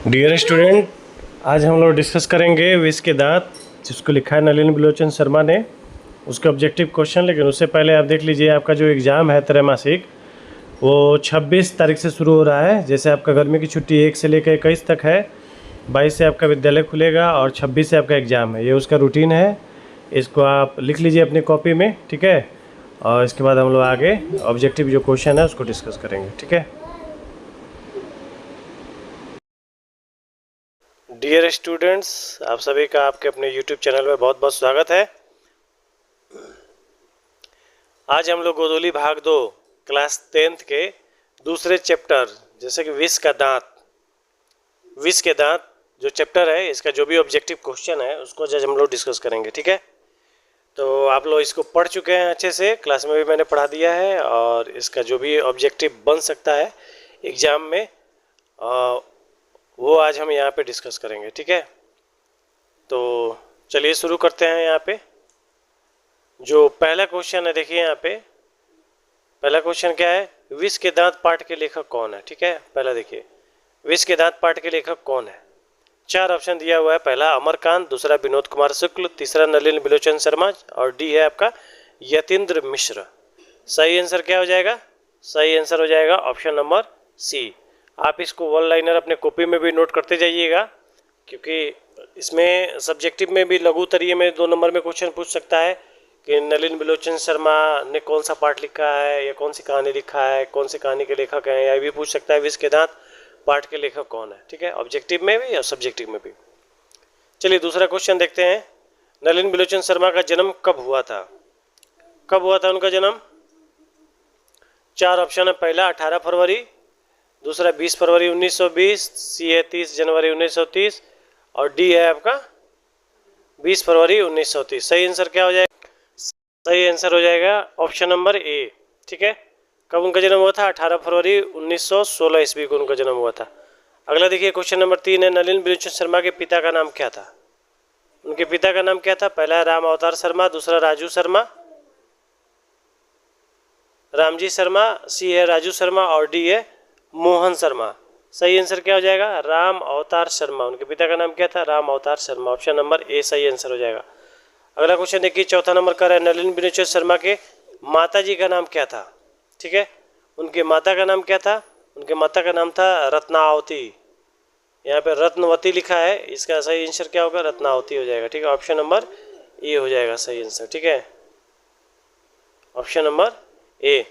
Dear student, आज हम लोग डिस्कस करेंगे विष के दांत, जिसको लिखा है नलिन बिलोचन शर्मा ने, उसके ऑब्जेक्टिव क्वेश्चन। लेकिन उससे पहले आप देख लीजिए, आपका जो एग्ज़ाम है त्रैमासिक, वो 26 तारीख से शुरू हो रहा है। जैसे आपका गर्मी की छुट्टी 1 से लेकर 21 तक है, 22 से आपका विद्यालय खुलेगा और 26 से आपका एग्ज़ाम है। ये उसका रूटीन है, इसको आप लिख लीजिए अपनी कॉपी में, ठीक है। और इसके बाद हम लोग आगे ऑब्जेक्टिव जो क्वेश्चन है उसको डिस्कस करेंगे, ठीक है। डियर स्टूडेंट्स, आप सभी का आपके अपने यूट्यूब चैनल में बहुत बहुत स्वागत है। आज हम लोग गोदोली भाग 2 क्लास 10th के दूसरे चैप्टर, जैसे कि विष के दांत जो चैप्टर है, इसका जो भी ऑब्जेक्टिव क्वेश्चन है उसको आज हम लोग डिस्कस करेंगे, ठीक है। तो आप लोग इसको पढ़ चुके हैं अच्छे से, क्लास में भी मैंने पढ़ा दिया है। और इसका जो भी ऑब्जेक्टिव बन सकता है एग्ज़ाम में, वो आज हम यहाँ पे डिस्कस करेंगे, ठीक है। तो चलिए शुरू करते हैं। यहाँ पे जो पहला क्वेश्चन है, देखिए यहाँ पे पहला क्वेश्चन क्या है, विष के दांत पाठ के लेखक कौन है, ठीक है। पहला देखिए, विष के दांत पाठ के लेखक कौन है। 4 ऑप्शन दिया हुआ है। पहला अमरकांत, दूसरा विनोद कुमार शुक्ल, तीसरा नलिन बिलोचन शर्मा और डी है आपका यतीन्द्र मिश्र। सही आंसर क्या हो जाएगा? सही आंसर हो जाएगा ऑप्शन नंबर सी। आप इसको वन लाइनर अपने कॉपी में भी नोट करते जाइएगा, क्योंकि इसमें सब्जेक्टिव में भी लघु तरीके में 2 नंबर में क्वेश्चन पूछ सकता है कि नलिन बिलोचन शर्मा ने कौन सा पाठ लिखा है या कौन सी कहानी लिखा है, कौन सी कहानी के लेखक हैं, या भी पूछ सकता है विष के दांत पाठ के लेखक कौन है, ठीक है। ऑब्जेक्टिव में भी और सब्जेक्टिव में भी। चलिए दूसरा क्वेश्चन देखते हैं। नलिन बिलोचन शर्मा का जन्म कब हुआ था? कब हुआ था उनका जन्म? 4 ऑप्शन है। पहला 18 फरवरी, दूसरा 20 फरवरी 1920, सी है 30 जनवरी 1930 और डी है आपका 20 फरवरी 1930। सही आंसर क्या हो जाएगा? सही आंसर हो जाएगा ऑप्शन नंबर ए, ठीक है। कब उनका जन्म हुआ था? 18 फरवरी 1916 ईस्वी को उनका जन्म हुआ था। अगला देखिए, क्वेश्चन नंबर 3 है, नलिन बिलोचन शर्मा के पिता का नाम क्या था? उनके पिता का नाम क्या था? पहला है राम अवतार शर्मा, दूसरा राजू शर्मा, रामजी शर्मा, सी है राजू शर्मा और डी है मोहन शर्मा। सही आंसर क्या हो जाएगा? राम अवतार शर्मा। उनके पिता का नाम क्या था? राम अवतार शर्मा। ऑप्शन नंबर ए सही आंसर हो जाएगा। अगला क्वेश्चन देखिए, चौथा नंबर का है, नलिन बिलोचन शर्मा के माता जी का नाम क्या था, ठीक है। उनके माता का नाम क्या था? उनके माता का नाम था रत्नावती। यहाँ पे रत्नवती लिखा है, इसका सही आंसर क्या होगा? रत्नावती हो जाएगा, ठीक है। ऑप्शन नंबर ए हो जाएगा सही आंसर, ठीक है। Option number A.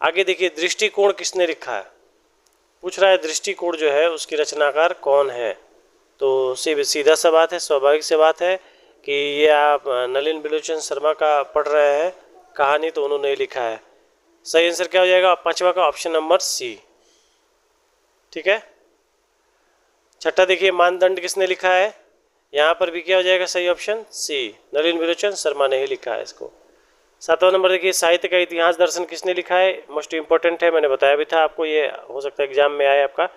आगे देखिए, दृष्टिकोण किसने लिखा है? पूछ रहा है दृष्टिकोण जो है उसकी रचनाकार कौन है। तो सीधा सा बात है, स्वाभाविक सी बात है कि ये आप नलिन बिलोचन शर्मा का पढ़ रहे हैं कहानी, तो उन्होंने ही लिखा है। सही आंसर क्या हो जाएगा? 5वां का ऑप्शन नंबर सी, ठीक है। छठा देखिए, मानदंड किसने लिखा है? यहाँ पर भी क्या हो जाएगा? सही ऑप्शन सी, नलिन बिलोचन शर्मा ने ही लिखा है इसको। 7वां नंबर देखिए, साहित्य का इतिहास दर्शन किसने लिखा है? मोस्ट इंपॉर्टेंट है, मैंने बताया भी था आपको, ये हो सकता है एग्जाम में आए आपका।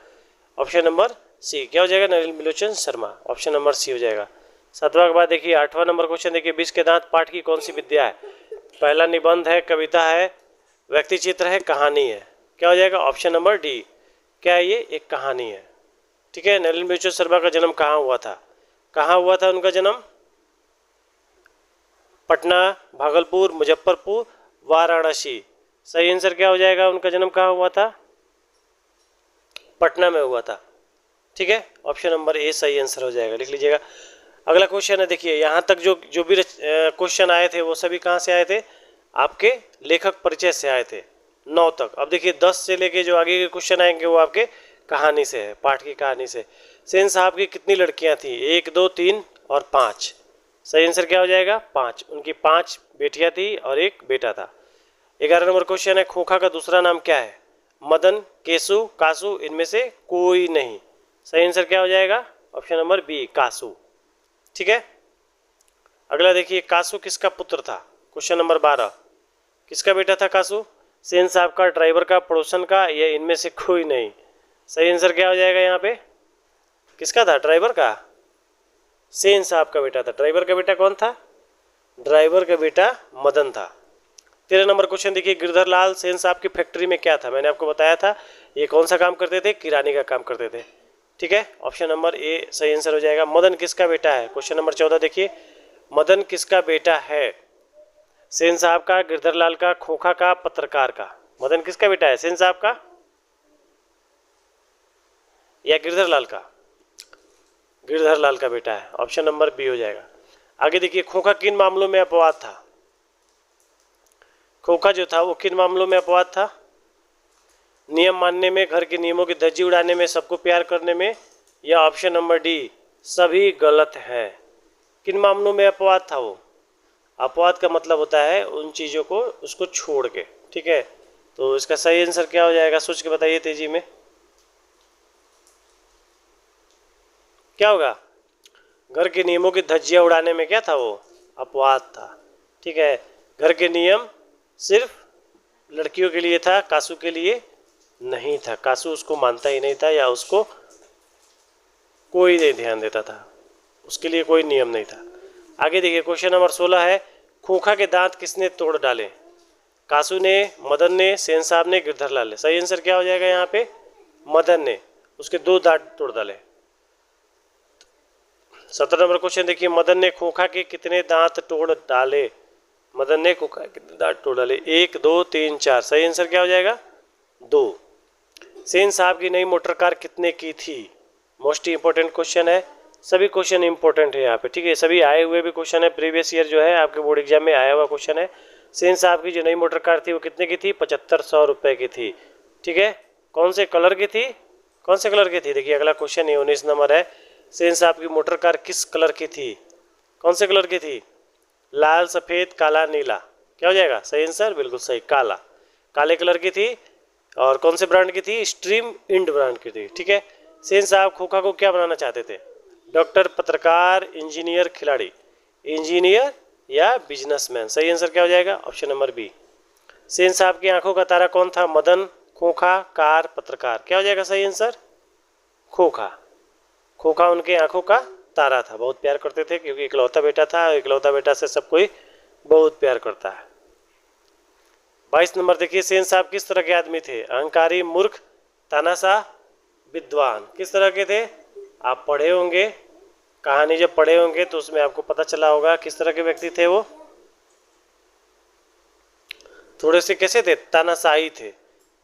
ऑप्शन नंबर सी क्या हो जाएगा? नलिन बिलोचन शर्मा। ऑप्शन नंबर सी हो जाएगा। 7वां के बाद देखिए 8वां नंबर क्वेश्चन देखिए, विष के दांत पाठ की कौन सी विद्या है? पहला निबंध है, कविता है, व्यक्ति चित्र है, कहानी है। क्या हो जाएगा? Option number D. क्या है ये? एक कहानी है, ठीक है। नलिन बिलोचन शर्मा का जन्म कहाँ हुआ था? कहाँ हुआ था उनका जन्म? पटना, भागलपुर, मुजफ्फरपुर, वाराणसी। सही आंसर क्या हो जाएगा? उनका जन्म कहाँ हुआ था? पटना में हुआ था, ठीक है। ऑप्शन नंबर ए सही आंसर हो जाएगा, लिख लीजिएगा। अगला क्वेश्चन है, देखिए यहाँ तक जो भी क्वेश्चन आए थे वो सभी कहाँ से आए थे? आपके लेखक परिचय से आए थे 9 तक। अब देखिए 10 से लेके जो आगे के क्वेश्चन आएंगे वो आपके कहानी से है, पाठ की कहानी से। सेन साहब की कितनी लड़कियाँ थी? 1, 2, 3 और 5। सही आंसर क्या हो जाएगा? 5। उनकी 5 बेटियां थी और 1 बेटा था। 11 नंबर क्वेश्चन है, खोखा का दूसरा नाम क्या है? मदन, केशु, कासू, इनमें से कोई नहीं। सही आंसर क्या हो जाएगा? ऑप्शन नंबर बी, कासू, ठीक है। अगला देखिए, कासू किसका पुत्र था? क्वेश्चन नंबर 12, किसका बेटा था कासू? सेन साहब का, ड्राइवर का, पड़ोसन का, या इनमें से कोई नहीं। सही आंसर क्या हो जाएगा? यहाँ पे किसका था? ड्राइवर का, सेन साहब का बेटा था। ड्राइवर का बेटा कौन था? ड्राइवर का बेटा मदन था। 13 नंबर क्वेश्चन देखिए, गिरधर लाल सेन साहब की फैक्ट्री में क्या था? मैंने आपको बताया था ये कौन सा काम करते थे? किराने का काम करते थे। ठीक है, ऑप्शन नंबर ए सही आंसर हो जाएगा। मदन किसका बेटा है? क्वेश्चन नंबर 14 देखिए, मदन किसका बेटा है? सेन साहब का, गिरधर लाल का, खोखा का, पत्रकार का? मदन किसका बेटा है? सेन साहब का या गिरधर लाल का? गिरधर लाल का बेटा है, ऑप्शन नंबर बी हो जाएगा। आगे देखिए, खोखा किन मामलों में अपवाद था? खोखा जो था वो किन मामलों में अपवाद था? नियम मानने में, घर के नियमों की धज्जी उड़ाने में, सबको प्यार करने में, या ऑप्शन नंबर डी सभी गलत है? किन मामलों में अपवाद था वो? अपवाद का मतलब होता है उन चीज़ों को उसको छोड़ के, ठीक है। तो इसका सही आंसर क्या हो जाएगा? सोच के बताइए तेजी में, क्या होगा? घर के नियमों की धज्जियां उड़ाने में क्या था वो? अपवाद था, ठीक है। घर के नियम सिर्फ लड़कियों के लिए था, कासू के लिए नहीं था। कासू उसको मानता ही नहीं था, या उसको कोई नहीं ध्यान देता था, उसके लिए कोई नियम नहीं था। आगे देखिए, क्वेश्चन नंबर 16 है, खोखा के दांत किसने तोड़ डाले? कासू ने, मदन ने, सेन साहब ने, गिरधर लाल ने? सही आंसर क्या हो जाएगा यहाँ पे? मदन ने, उसके 2 दांत तोड़ डाले। 17 नंबर क्वेश्चन देखिए, मदन ने खोखा के कितने दांत तोड़ डाले? मदन ने खोखा के कितने दांत तोड़ डाले? 1, 2, 3, 4। सही आंसर क्या हो जाएगा? 2। सेन साहब की नई मोटर कार कितने की थी? मोस्ट इंपॉर्टेंट क्वेश्चन है, सभी क्वेश्चन इंपॉर्टेंट है यहाँ पे, ठीक है। सभी आए हुए भी क्वेश्चन है, प्रीवियस ईयर जो है आपके बोर्ड एग्जाम में आया हुआ क्वेश्चन है। सेन साहब की जो नई मोटर कार थी वो कितने की थी? 7500 रुपये की थी, ठीक है। कौन से कलर की थी? कौन से कलर की थी? देखिए अगला क्वेश्चन 19 नंबर है, सेन साहब की मोटर कार किस कलर की थी? कौन से कलर की थी? लाल, सफ़ेद, काला, नीला? क्या हो जाएगा सही आंसर? बिल्कुल सही, काला, काले कलर की थी। और कौन से ब्रांड की थी? स्ट्रीम इंड ब्रांड की थी, ठीक है। सेन साहब खोखा को क्या बनाना चाहते थे? डॉक्टर, पत्रकार, इंजीनियर, खिलाड़ी? इंजीनियर या बिजनेसमैन? सही आंसर क्या हो जाएगा? Option number B. सेन साहब की आंखों का तारा कौन था? मदन, खोखा, कार, पत्रकार? क्या हो जाएगा सही आंसर? खोखा। खोखा उनके आंखों का तारा था, बहुत प्यार करते थे क्योंकि इकलौता बेटा था, इकलौता बेटा से सब कोई बहुत प्यार करता है। 22 नंबर देखिए, सेन साहब किस तरह के आदमी थे? अहंकारी, मूर्ख, तानाशाह, विद्वान? किस तरह के थे? आप पढ़े होंगे कहानी, जब पढ़े होंगे तो उसमें आपको पता चला होगा किस तरह के व्यक्ति थे वो। थोड़े से कैसे थे? तानाशाही थे,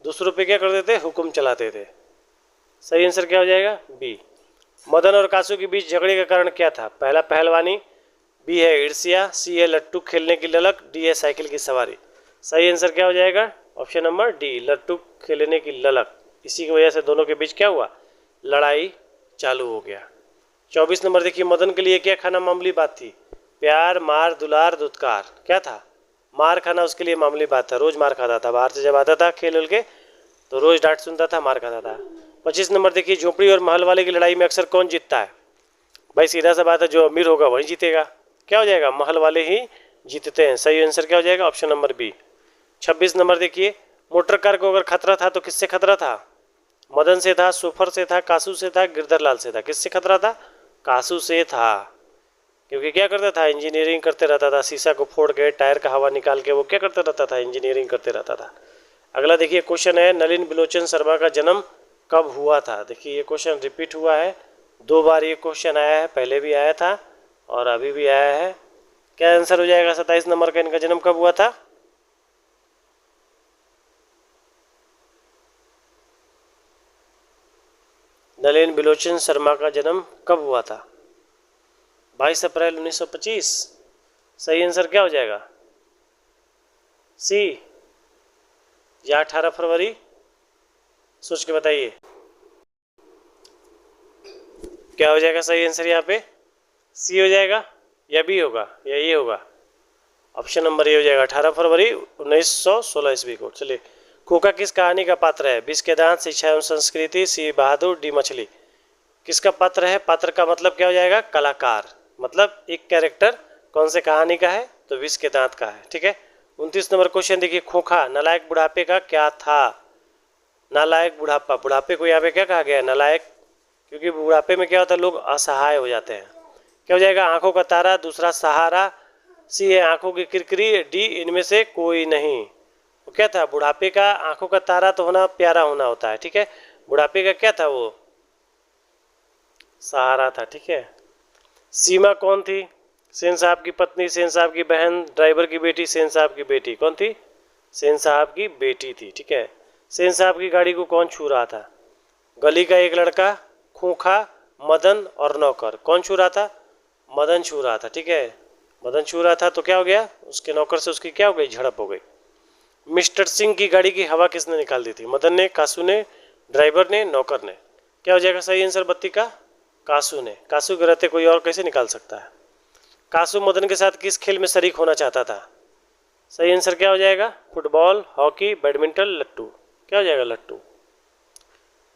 दूसरों पे क्या करते थे? हुक्म चलाते थे। सही आंसर क्या हो जाएगा? बी। मदन और कासू के बीच झगड़े का कारण क्या था? पहला पहलवानी, बी है ईर्ष्या, सी है लट्टू खेलने की ललक, डी है साइकिल की सवारी? सही आंसर क्या हो जाएगा? ऑप्शन नंबर डी, लट्टू खेलने की ललक। इसी की वजह से दोनों के बीच क्या हुआ? लड़ाई चालू हो गया। 24 नंबर देखिए, मदन के लिए क्या खाना मामूली बात थी? प्यार, मार, दुलार, दुत्कार? क्या था? मार खाना उसके लिए मामूली बात था, रोज मार खाता था, बाहर से जब आता था खेल उल के तो रोज डांट सुनता था, मार खाता था। 25 नंबर देखिए, झोपड़ी और महल वाले की लड़ाई में अक्सर कौन जीतता है? भाई सीधा सा बात है, जो अमीर होगा वही जीतेगा। क्या हो जाएगा? महल वाले ही जीतते हैं। सही आंसर क्या हो जाएगा? Option number B. 26 नंबर देखिए, मोटर कार को अगर खतरा था तो किससे खतरा था? मदन से था, सोफर से था, कासू से था, गिरधर लाल से था? किससे खतरा था? कासू से था, क्योंकि क्या करता था? इंजीनियरिंग करते रहता था, शीशा को फोड़ के टायर का हवा निकाल के वो क्या करता रहता था? इंजीनियरिंग करते रहता था। अगला देखिए क्वेश्चन है, नलिन बिलोचन शर्मा का जन्म कब हुआ था? देखिए ये क्वेश्चन रिपीट हुआ है, 2 बार ये क्वेश्चन आया है, पहले भी आया था और अभी भी आया है। क्या आंसर हो जाएगा 27 नंबर का? इनका जन्म कब हुआ था? नलिन बिलोचन शर्मा का जन्म कब हुआ था? 22 अप्रैल 1925। सही आंसर क्या हो जाएगा? सी या 18 फरवरी? सोच के बताइए क्या हो जाएगा सही आंसर यहाँ पे? सी हो जाएगा या बी होगा या ये होगा? ऑप्शन नंबर ए हो जाएगा, 18 फरवरी 1916 ईस्वी को। चलिए, खोखा किस कहानी का पात्र है? विष के दांत, शिक्षा एवं संस्कृति, सी बहादुर, डी मछली? किसका पात्र है? पात्र का मतलब क्या हो जाएगा? कलाकार, मतलब एक कैरेक्टर कौन से कहानी का है? तो विष के दांत का है, ठीक है। 29 नंबर क्वेश्चन देखिए, खोखा नालायक बुढ़ापे का क्या था? नालायक बुढ़ापा, बुढ़ापे को यहाँ पे क्या कहा गया है? नालायक, क्योंकि बुढ़ापे में क्या होता है? लोग असहाय हो जाते हैं। क्या हो जाएगा? आंखों का तारा, दूसरा सहारा, सी है आंखों की किरकिरी, डी इनमें से कोई नहीं? वो क्या था? बुढ़ापे का आंखों का तारा तो होना प्यारा होना होता है, ठीक है। बुढ़ापे का क्या था वो? सहारा था, ठीक है। सीमा कौन थी? सेन साहब की पत्नी, सेन साहब की बहन, ड्राइवर की बेटी, सेन साहब की बेटी। कौन थी? सेन साहब की बेटी थी, ठीक है। सेन साहब की गाड़ी को कौन छू रहा था? गली का एक लड़का, खूंखा, मदन और नौकर। कौन छू रहा था? मदन छू रहा था, ठीक है। मदन छू रहा था तो क्या हो गया? उसके नौकर से उसकी क्या हो गई? झड़प हो गई। मिस्टर सिंह की गाड़ी की हवा किसने निकाल दी थी? मदन ने, कासू ने, ड्राइवर ने, नौकर ने। क्या हो जाएगा सही आंसर बत्ती का? कासू ने। कासू के रहते कोई और कैसे निकाल सकता है? कासू मदन के साथ किस खेल में शरीक होना चाहता था? सही आंसर क्या हो जाएगा? फुटबॉल, हॉकी, बैडमिंटन, लट्टू। क्या हो जाएगा? लट्टू।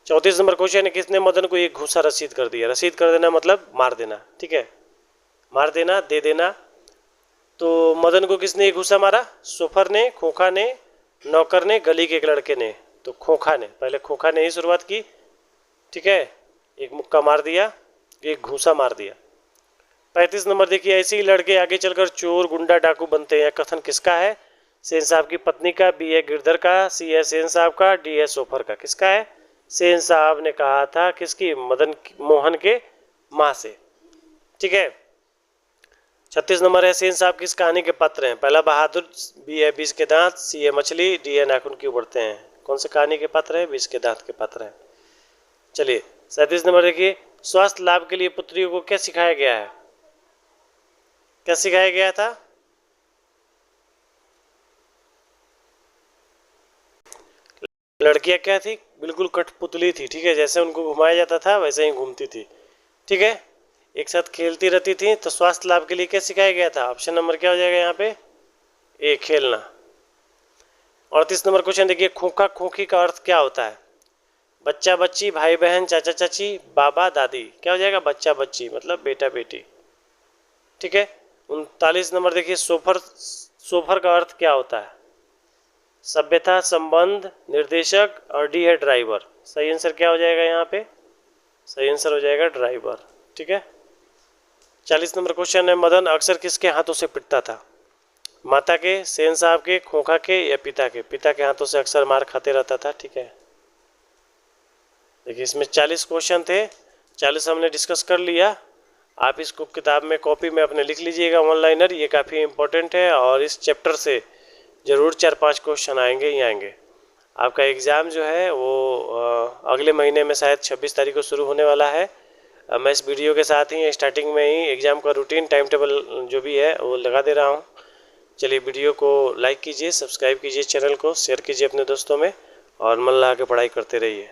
34 नंबर क्वेश्चन है, किसने मदन को एक घूसा रसीद कर दिया? रसीद कर देना मतलब मार देना, ठीक है। मार देना, दे देना। तो मदन को किसने एक घूसा मारा? सोफर ने, खोखा ने, नौकर ने, गली के एक लड़के ने। तो खोखा ने, पहले खोखा ने ही शुरुआत की, ठीक है। एक मुक्का मार दिया, एक घूसा मार दिया। 35 नंबर देखिए, ऐसे ही लड़के आगे चलकर चोर, गुंडा, डाकू बनते हैं। कथन किसका है? सेन साहब की पत्नी का, बी है गिरधर का, सी है सेन साहब का, डी है सोफर का। किसका है? सेन साहब ने कहा था किसकी? मदन मोहन के माँ से, ठीक है। 36 नंबर है, सेन साहब किस कहानी के पात्र हैं? पहला बहादुर, बी है बीस के दांत, सी है मछली, डी है नाखून क्यों बढ़ते हैं। कौन से कहानी के पात्र है? बीस के दांत के पात्र हैं। चलिए 37 नंबर देखिए, स्वास्थ्य लाभ के लिए पुत्रियों को क्या सिखाया गया है? क्या सिखाया गया था? लड़कियां क्या थी? बिल्कुल कठपुतली थी, ठीक है। जैसे उनको घुमाया जाता था वैसे ही घूमती थी, ठीक है। एक साथ खेलती रहती थी। तो स्वास्थ्य लाभ के लिए क्या सिखाया गया था? ऑप्शन नंबर क्या हो जाएगा यहाँ पे? ए, खेलना। 38 नंबर क्वेश्चन देखिए, खोखा खोखी का अर्थ क्या होता है? बच्चा बच्ची, भाई बहन, चाचा चाची, बाबा दादी। क्या हो जाएगा? बच्चा बच्ची मतलब बेटा बेटी, ठीक है। 39 नंबर देखिए, सोफर, सोफर का अर्थ क्या होता है? सभ्यता, संबंध, निर्देशक और डी है ड्राइवर। सही आंसर क्या हो जाएगा यहाँ पे? सही आंसर हो जाएगा ड्राइवर, ठीक है। 40 नंबर क्वेश्चन है, मदन अक्सर किसके हाथों से पिटता था? माता के, सेन साहब के, खोखा के या पिता के? पिता के हाथों से अक्सर मार खाते रहता था, ठीक है। देखिए इसमें 40 क्वेश्चन थे, 40 हमने डिस्कस कर लिया। आप इसको किताब में कॉपी में अपने लिख लीजिएगा, ऑनलाइनर। ये काफ़ी इंपॉर्टेंट है और इस चैप्टर से ज़रूर 4-5 क्वेश्चन आएंगे ही आएंगे। आपका एग्ज़ाम जो है वो अगले महीने में शायद 26 तारीख को शुरू होने वाला है। मैं इस वीडियो के साथ ही स्टार्टिंग में ही एग्ज़ाम का रूटीन, टाइम टेबल जो भी है वो लगा दे रहा हूँ। चलिए वीडियो को लाइक कीजिए, सब्सक्राइब कीजिए, चैनल को शेयर कीजिए अपने दोस्तों में और मन लगा के पढ़ाई करते रहिए।